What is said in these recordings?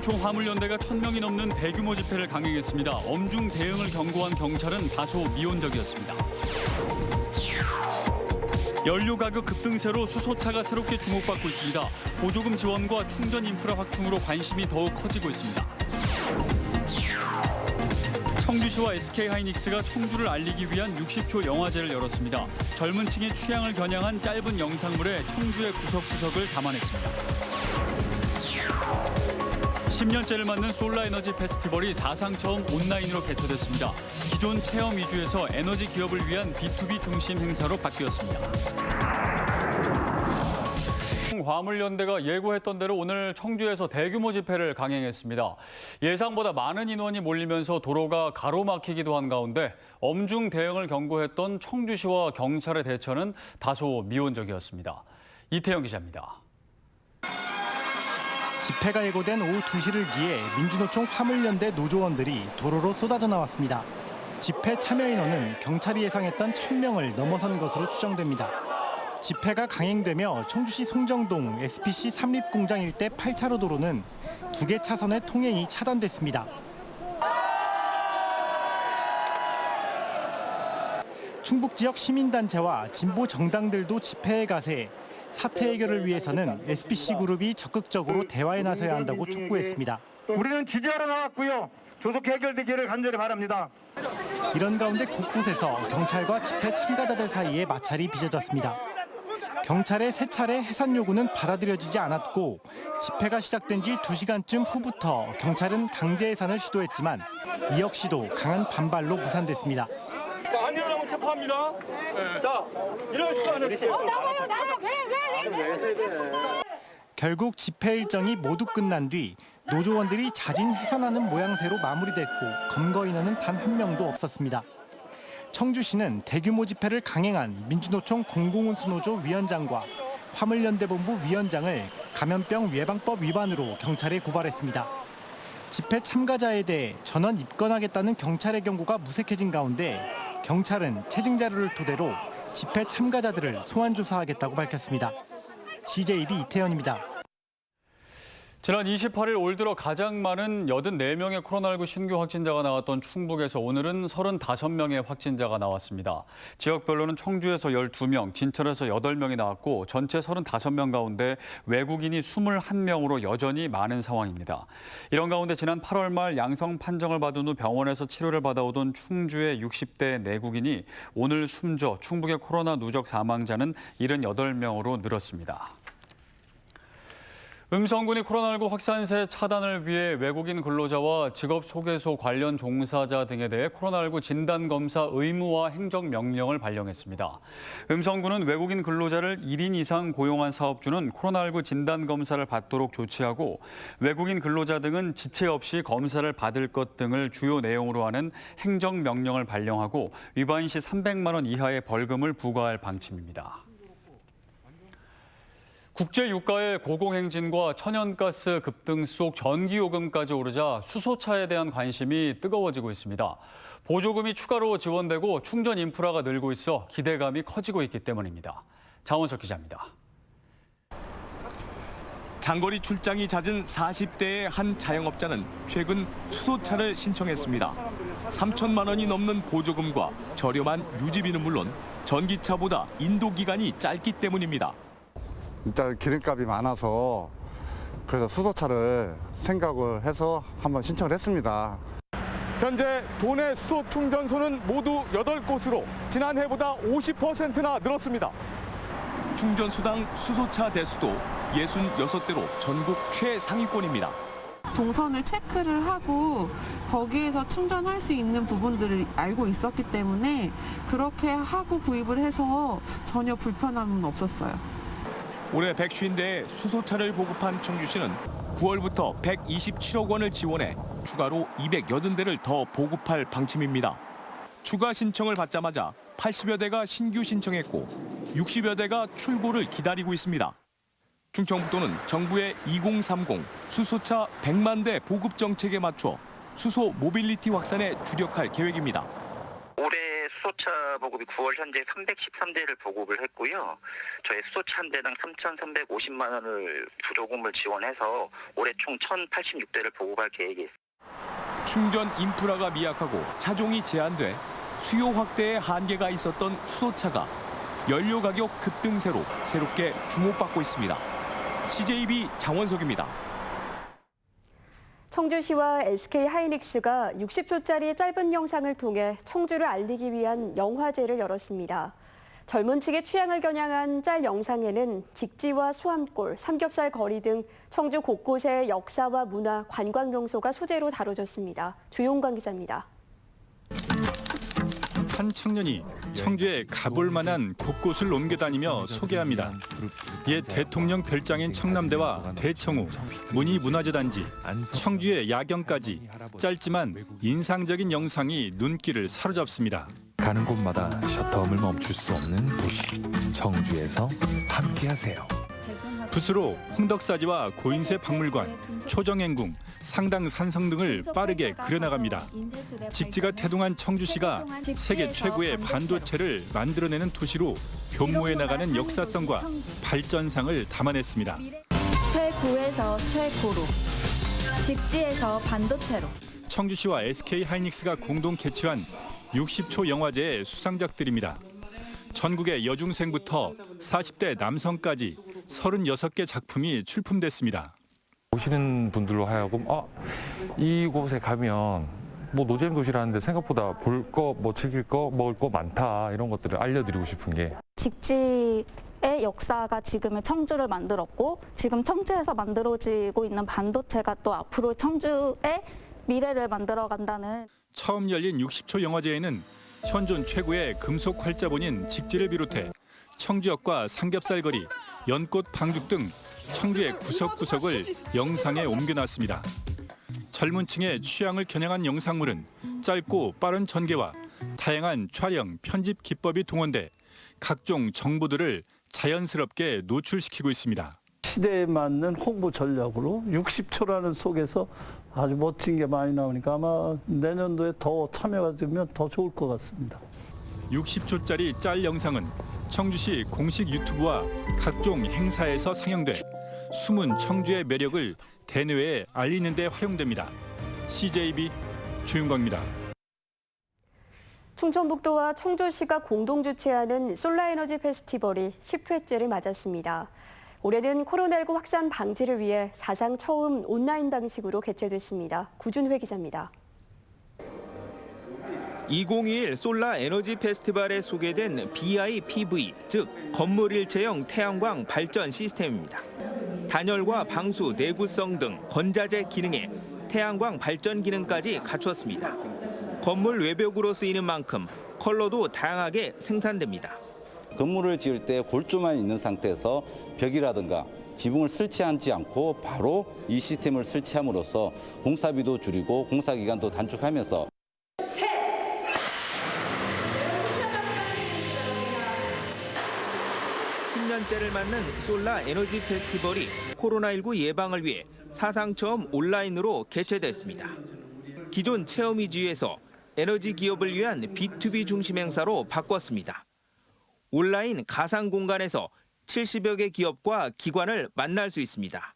민주노총 화물연대가 1,000명이 넘는 대규모 집회를 강행했습니다. 엄중 대응을 경고한 경찰은 다소 미온적이었습니다. 연료 가격 급등세로 수소차가 새롭게 주목받고 있습니다. 보조금 지원과 충전 인프라 확충으로 관심이 더욱 커지고 있습니다. 청주시와 SK하이닉스가 청주를 알리기 위한 60초 영화제를 열었습니다. 젊은 층의 취향을 겨냥한 짧은 영상물에 청주의 구석구석을 담아냈습니다. 10년째를 맞는 솔라에너지 페스티벌이 사상 처음 온라인으로 개최됐습니다. 기존 체험 위주에서 에너지 기업을 위한 B2B 중심 행사로 바뀌었습니다. 화물연대가 예고했던 대로 오늘 청주에서 대규모 집회를 강행했습니다. 예상보다 많은 인원이 몰리면서 도로가 가로막히기도 한 가운데 엄중 대응을 경고했던 청주시와 경찰의 대처는 다소 미온적이었습니다. 이태영 기자입니다. 집회가 예고된 오후 2시를 기해 민주노총 화물연대 노조원들이 도로로 쏟아져 나왔습니다. 집회 참여 인원은 경찰이 예상했던 1,000명을 넘어선 것으로 추정됩니다. 집회가 강행되며 청주시 송정동 SPC 삼립공장 일대 8차로 도로는 2개 차선의 통행이 차단됐습니다. 충북 지역 시민단체와 진보 정당들도 집회에 가세 사태 해결을 위해서는 SPC 그룹이 적극적으로 대화에 나서야 한다고 촉구했습니다. 우리는 지지하러 나왔고요. 조속 해결되기를 간절히 바랍니다. 이런 가운데 곳곳에서 경찰과 집회 참가자들 사이에 마찰이 빚어졌습니다. 경찰의 세 차례 해산 요구는 받아들여지지 않았고 집회가 시작된 지 2시간쯤 후부터 경찰은 강제 해산을 시도했지만 이 역시도 강한 반발로 무산됐습니다. 자, 안 일어나면 체포합니다. 자, 일어나시고 안 하세요. 결국 집회 일정이 모두 끝난 뒤 노조원들이 자진 해산하는 모양새로 마무리됐고 검거 인원은 단 한 명도 없었습니다. 청주시는 대규모 집회를 강행한 민주노총 공공운수노조 위원장과 화물연대본부 위원장을 감염병 예방법 위반으로 경찰에 고발했습니다. 집회 참가자에 대해 전원 입건하겠다는 경찰의 경고가 무색해진 가운데 경찰은 체증 자료를 토대로 집회 참가자들을 소환 조사하겠다고 밝혔습니다. CJB 이태현입니다. 지난 28일 올 들어 가장 많은 84명의 코로나19 신규 확진자가 나왔던 충북에서 오늘은 35명의 확진자가 나왔습니다. 지역별로는 청주에서 12명, 진천에서 8명이 나왔고 전체 35명 가운데 외국인이 21명으로 여전히 많은 상황입니다. 이런 가운데 지난 8월 말 양성 판정을 받은 후 병원에서 치료를 받아오던 충주의 60대 내국인이 오늘 숨져 충북의 코로나 누적 사망자는 78명으로 늘었습니다. 음성군이 코로나19 확산세 차단을 위해 외국인 근로자와 직업소개소 관련 종사자 등에 대해 코로나19 진단검사 의무화 행정명령을 발령했습니다. 음성군은 외국인 근로자를 1인 이상 고용한 사업주는 코로나19 진단검사를 받도록 조치하고 외국인 근로자 등은 지체 없이 검사를 받을 것 등을 주요 내용으로 하는 행정명령을 발령하고 위반 시 300만 원 이하의 벌금을 부과할 방침입니다. 국제유가의 고공행진과 천연가스 급등 속 전기요금까지 오르자 수소차에 대한 관심이 뜨거워지고 있습니다. 보조금이 추가로 지원되고 충전 인프라가 늘고 있어 기대감이 커지고 있기 때문입니다. 장원석 기자입니다. 장거리 출장이 잦은 40대의 한 자영업자는 최근 수소차를 신청했습니다. 3천만 원이 넘는 보조금과 저렴한 유지비는 물론 전기차보다 인도기간이 짧기 때문입니다. 일단 기름값이 많아서 그래서 수소차를 생각을 해서 한번 신청을 했습니다. 현재 도내 수소 충전소는 모두 8곳으로 지난해보다 50%나 늘었습니다. 충전 수당 수소차 대수도 66대로 전국 최상위권입니다. 동선을 체크를 하고 거기에서 충전할 수 있는 부분들을 알고 있었기 때문에 그렇게 하고 구입을 해서 전혀 불편함은 없었어요. 올해 150대의 수소차를 보급한 청주시는 9월부터 127억 원을 지원해 추가로 280대를 더 보급할 방침입니다. 추가 신청을 받자마자 80여 대가 신규 신청했고 60여 대가 출고를 기다리고 있습니다. 충청북도는 정부의 2030 수소차 100만 대 보급 정책에 맞춰 수소 모빌리티 확산에 주력할 계획입니다. 올해 수소차 전기차 보급이 9월 현재 313대를 보급을 했고요. 저희 수소차 한 대당 3,350만 원을 부조금을 지원해서 올해 총 1,086대를 보급할 계획이 있습니다. 충전 인프라가 미약하고 차종이 제한돼 수요 확대에 한계가 있었던 수소차가 연료 가격 급등세로 새롭게 주목받고 있습니다. CJB 장원석입니다. 청주시와 SK하이닉스가 60초짜리 짧은 영상을 통해 청주를 알리기 위한 영화제를 열었습니다. 젊은 층의 취향을 겨냥한 짤 영상에는 직지와 수암골, 삼겹살 거리 등 청주 곳곳의 역사와 문화, 관광 명소가 소재로 다뤄졌습니다. 조용관 기자입니다. 한 청년이 청주에 가볼 만한 곳곳을 옮겨다니며 소개합니다. 옛 대통령 별장인 청남대와 대청호, 문희문화재단지, 청주의 야경까지 짧지만 인상적인 영상이 눈길을 사로잡습니다. 가는 곳마다 셔터음을 멈출 수 없는 도시, 청주에서 함께하세요. 붓으로 홍덕사지와 고인쇄 박물관, 초정행궁, 상당 산성 등을 빠르게 그려나갑니다. 직지가 태동한 청주시가 세계 최고의 반도체를 만들어내는 도시로 변모해 나가는 역사성과 발전상을 담아냈습니다. 최고에서 최고로, 직지에서 반도체로. 청주시와 SK하이닉스가 공동 개최한 60초 영화제의 수상작들입니다. 전국의 여중생부터 40대 남성까지 36개 작품이 출품됐습니다. 보시는 분들로 하여금 이곳에 가면 뭐 노잼 도시라는데 생각보다 볼 거, 뭐 즐길 거, 먹을 거 많다 이런 것들을 알려드리고 싶은 게 직지의 역사가 지금의 청주를 만들었고 지금 청주에서 만들어지고 있는 반도체가 또 앞으로 청주의 미래를 만들어간다는. 처음 열린 60초 영화제에는 현존 최고의 금속 활자본인 직지를 비롯해 청주역과 삼겹살거리, 연꽃 방죽 등 청주의 구석구석을 영상에 옮겨놨습니다. 젊은 층의 취향을 겨냥한 영상물은 짧고 빠른 전개와 다양한 촬영, 편집 기법이 동원돼 각종 정보들을 자연스럽게 노출시키고 있습니다. 시대에 맞는 홍보 전략으로 60초라는 속에서 아주 멋진 게 많이 나오니까 아마 내년도에 더 참여가 되면 더 좋을 것 같습니다. 60초짜리 짤 영상은 청주시 공식 유튜브와 각종 행사에서 상영돼 숨은 청주의 매력을 대내외에 알리는 데 활용됩니다. CJB 조윤광입니다. 충청북도와 청주시가 공동 주최하는 솔라에너지 페스티벌이 10회째를 맞았습니다. 올해는 코로나19 확산 방지를 위해 사상 처음 온라인 방식으로 개최됐습니다. 구준회 기자입니다. 2021 솔라 에너지 페스티벌에 소개된 BIPV, 즉 건물 일체형 태양광 발전 시스템입니다. 단열과 방수, 내구성 등 건자재 기능에 태양광 발전 기능까지 갖췄습니다. 건물 외벽으로 쓰이는 만큼 컬러도 다양하게 생산됩니다. 건물을 지을 때 골조만 있는 상태에서 벽이라든가 지붕을 설치하지 않고 바로 이 시스템을 설치함으로써 공사비도 줄이고 공사기간도 단축하면서 10년째를 맞는 솔라 에너지 페스티벌이 코로나19 예방을 위해 사상 처음 온라인으로 개최됐습니다. 기존 체험 위주에서 에너지 기업을 위한 B2B 중심 행사로 바꿨습니다. 온라인 가상 공간에서 70여 개 기업과 기관을 만날 수 있습니다.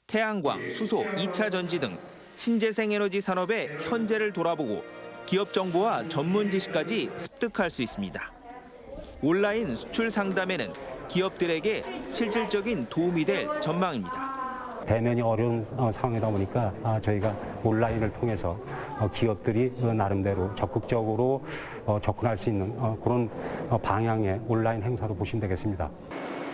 태양광, 수소, 2차 전지 등 신재생 에너지 산업의 현재를 돌아보고 기업 정보와 전문 지식까지 습득할 수 있습니다. 온라인 수출 상담에는 기업들에게 실질적인 도움이 될 전망입니다. 대면이 어려운 상황이다 보니까 저희가 온라인을 통해서 기업들이 나름대로 적극적으로 접근할 수 있는 그런 방향의 온라인 행사로 보시면 되겠습니다.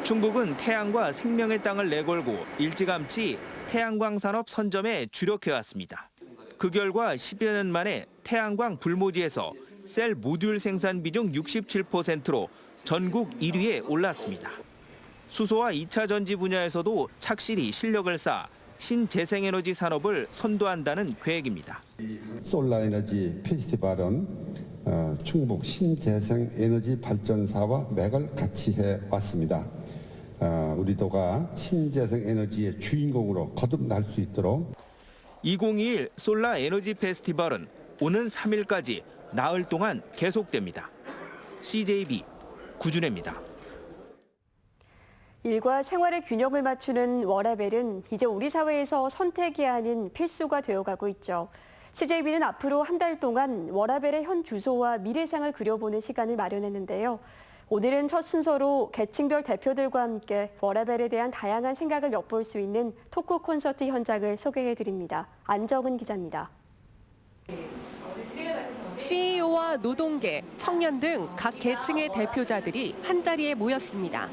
충북은 태양과 생명의 땅을 내걸고 일찌감치 태양광 산업 선점에 주력해왔습니다. 그 결과 10여 년 만에 태양광 불모지에서 셀 모듈 생산 비중 67%로 전국 1위에 올랐습니다. 수소와 2차 전지 분야에서도 착실히 실력을 쌓아 신재생에너지 산업을 선도한다는 계획입니다. 솔라에너지 페스티벌은 충북 신재생에너지 발전사와 맥을 같이 해왔습니다. 우리 도가 신재생에너지의 주인공으로 거듭날 수 있도록 2021 솔라 에너지 페스티벌은 오는 3일까지 나흘 동안 계속됩니다. CJB 구준혜입니다. 일과 생활의 균형을 맞추는 워라밸은 이제 우리 사회에서 선택이 아닌 필수가 되어가고 있죠. CJB는 앞으로 한 달 동안 워라밸의 현 주소와 미래상을 그려보는 시간을 마련했는데요. 오늘은 첫 순서로 계층별 대표들과 함께 워라밸에 대한 다양한 생각을 엿볼 수 있는 토크 콘서트 현장을 소개해드립니다. 안정은 기자입니다. CEO와 노동계, 청년 등 각 계층의 대표자들이 한자리에 모였습니다.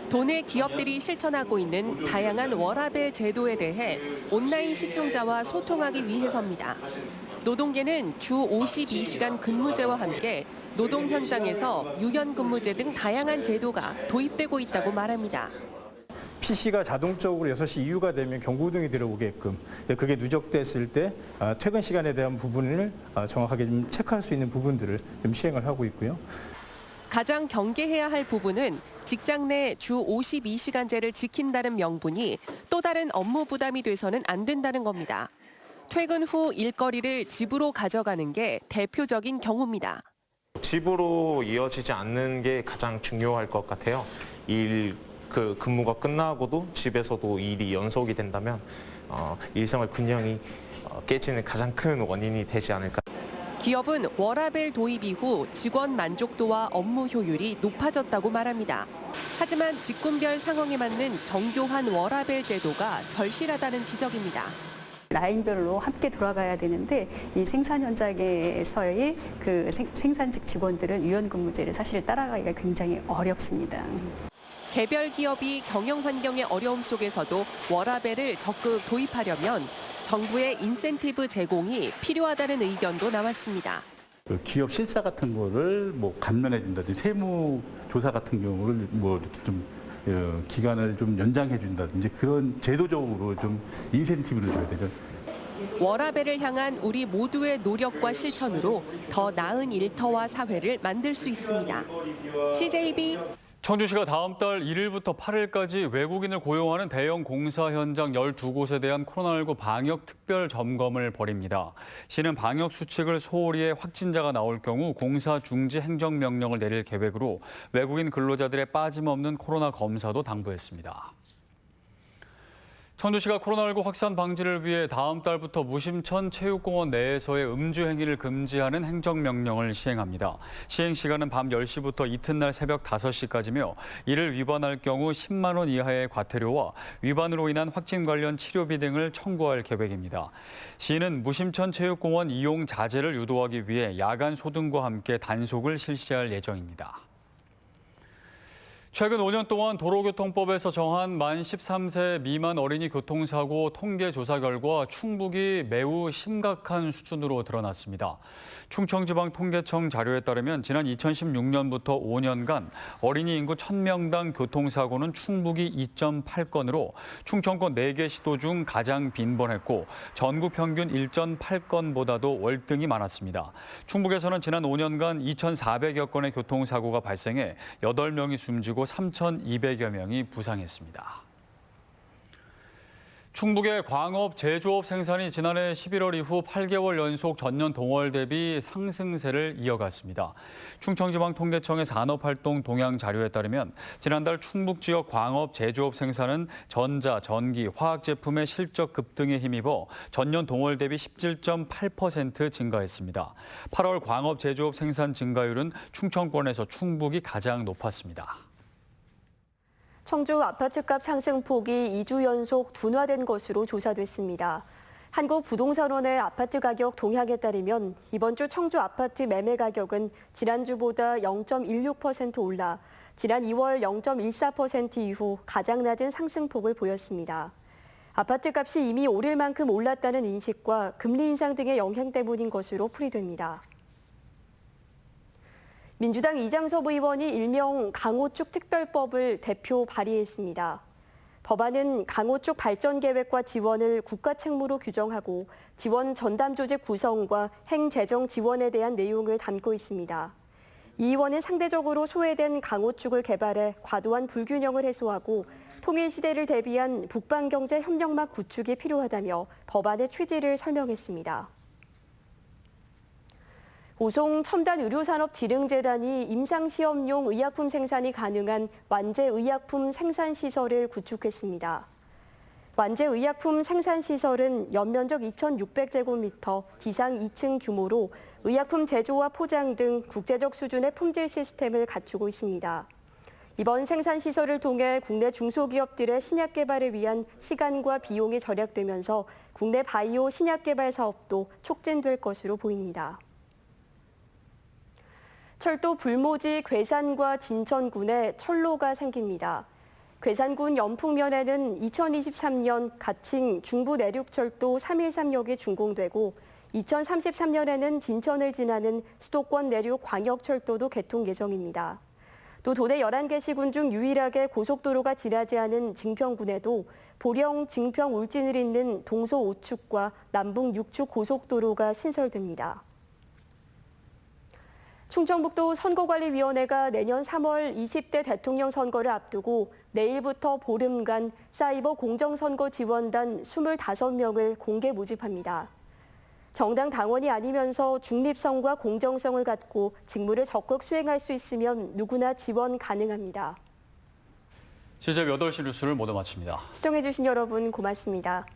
도내 기업들이 실천하고 있는 다양한 워라밸 제도에 대해 온라인 시청자와 소통하기 위해서입니다. 노동계는 주 52시간 근무제와 함께 노동 현장에서 유연근무제 등 다양한 제도가 도입되고 있다고 말합니다. PC가 자동적으로 6시 이후가 되면 경고등이 들어오게끔 그게 누적됐을 때 퇴근 시간에 대한 부분을 정확하게 좀 체크할 수 있는 부분들을 좀 시행을 하고 있고요. 가장 경계해야 할 부분은 직장 내 주 52시간제를 지킨다는 명분이 또 다른 업무 부담이 돼서는 안 된다는 겁니다. 퇴근 후 일거리를 집으로 가져가는 게 대표적인 경우입니다. 집으로 이어지지 않는 게 가장 중요할 것 같아요. 근무가 끝나고도 집에서도 일이 연속이 된다면 일생활 균형이 깨지는 가장 큰 원인이 되지 않을까. 기업은 워라밸 도입 이후 직원 만족도와 업무 효율이 높아졌다고 말합니다. 하지만 직군별 상황에 맞는 정교한 워라밸 제도가 절실하다는 지적입니다. 라인별로 함께 돌아가야 되는데 이 생산 현장에서의 그 생산직 직원들은 유연근무제를 사실 따라가기가 굉장히 어렵습니다. 개별 기업이 경영 환경의 어려움 속에서도 워라밸을 적극 도입하려면 정부의 인센티브 제공이 필요하다는 의견도 나왔습니다. 기업 실사 같은 거를 감면해 준다든지 세무 조사 같은 경우를 이렇게 좀 기간을 좀 연장해 준다든지 그런 제도적으로 좀 인센티브를 줘야 되죠. 워라밸을 향한 우리 모두의 노력과 실천으로 더 나은 일터와 사회를 만들 수 있습니다. CJB 청주시가 다음 달 1일부터 8일까지 외국인을 고용하는 대형 공사 현장 12곳에 대한 코로나19 방역 특별 점검을 벌입니다. 시는 방역 수칙을 소홀히 해 확진자가 나올 경우 공사 중지 행정명령을 내릴 계획으로 외국인 근로자들의 빠짐없는 코로나 검사도 당부했습니다. 청주시가 코로나19 확산 방지를 위해 다음 달부터 무심천 체육공원 내에서의 음주 행위를 금지하는 행정명령을 시행합니다. 시행 시간은 밤 10시부터 이튿날 새벽 5시까지며 이를 위반할 경우 10만 원 이하의 과태료와 위반으로 인한 확진 관련 치료비 등을 청구할 계획입니다. 시는 무심천 체육공원 이용 자제를 유도하기 위해 야간 소등과 함께 단속을 실시할 예정입니다. 최근 5년 동안 도로교통법에서 정한 만 13세 미만 어린이 교통사고 통계 조사 결과 충북이 매우 심각한 수준으로 드러났습니다. 충청지방통계청 자료에 따르면 지난 2016년부터 5년간 어린이 인구 1000명당 교통사고는 충북이 2.8건으로 충청권 4개 시도 중 가장 빈번했고 전국 평균 1.8건보다도 월등히 많았습니다. 충북에서는 지난 5년간 2,400여 건의 교통사고가 발생해 8명이 숨지고 3,200여 명이 부상했습니다. 충북의 광업, 제조업 생산이 지난해 11월 이후 8개월 연속 전년 동월 대비 상승세를 이어갔습니다. 충청지방통계청의 산업활동 동향 자료에 따르면 지난달 충북 지역 광업, 제조업 생산은 전자, 전기, 화학 제품의 실적 급등에 힘입어 전년 동월 대비 17.8% 증가했습니다. 8월 광업, 제조업 생산 증가율은 충청권에서 충북이 가장 높았습니다. 청주 아파트값 상승폭이 2주 연속 둔화된 것으로 조사됐습니다. 한국부동산원의 아파트 가격 동향에 따르면 이번 주 청주 아파트 매매 가격은 지난주보다 0.16% 올라 지난 2월 0.14% 이후 가장 낮은 상승폭을 보였습니다. 아파트값이 이미 오를 만큼 올랐다는 인식과 금리 인상 등의 영향 때문인 것으로 풀이됩니다. 민주당 이장섭 의원이 일명 강호축 특별법을 대표 발의했습니다. 법안은 강호축 발전 계획과 지원을 국가 책무로 규정하고 지원 전담 조직 구성과 행재정 지원에 대한 내용을 담고 있습니다. 이 의원은 상대적으로 소외된 강호축을 개발해 과도한 불균형을 해소하고 통일 시대를 대비한 북방경제 협력망 구축이 필요하다며 법안의 취지를 설명했습니다. 오송 첨단의료산업진흥재단이 임상시험용 의약품 생산이 가능한 완제의약품 생산시설을 구축했습니다. 완제의약품 생산시설은 연면적 2,600제곱미터, 지상 2층 규모로 의약품 제조와 포장 등 국제적 수준의 품질 시스템을 갖추고 있습니다. 이번 생산시설을 통해 국내 중소기업들의 신약 개발을 위한 시간과 비용이 절약되면서 국내 바이오 신약 개발 사업도 촉진될 것으로 보입니다. 철도 불모지 괴산과 진천군에 철로가 생깁니다. 괴산군 연풍면에는 2023년 가칭 중부내륙철도 313역이 준공되고 2033년에는 진천을 지나는 수도권 내륙 광역철도도 개통 예정입니다. 또 도내 11개 시군 중 유일하게 고속도로가 지나지 않은 증평군에도 보령, 증평, 울진을 잇는 동서 5축과 남북 6축 고속도로가 신설됩니다. 충청북도 선거관리위원회가 내년 3월 20대 대통령 선거를 앞두고 내일부터 보름간 사이버 공정선거 지원단 25명을 공개 모집합니다. 정당 당원이 아니면서 중립성과 공정성을 갖고 직무를 적극 수행할 수 있으면 누구나 지원 가능합니다. 시제 8시 뉴스를 모두 마칩니다. 시청해주신 여러분 고맙습니다.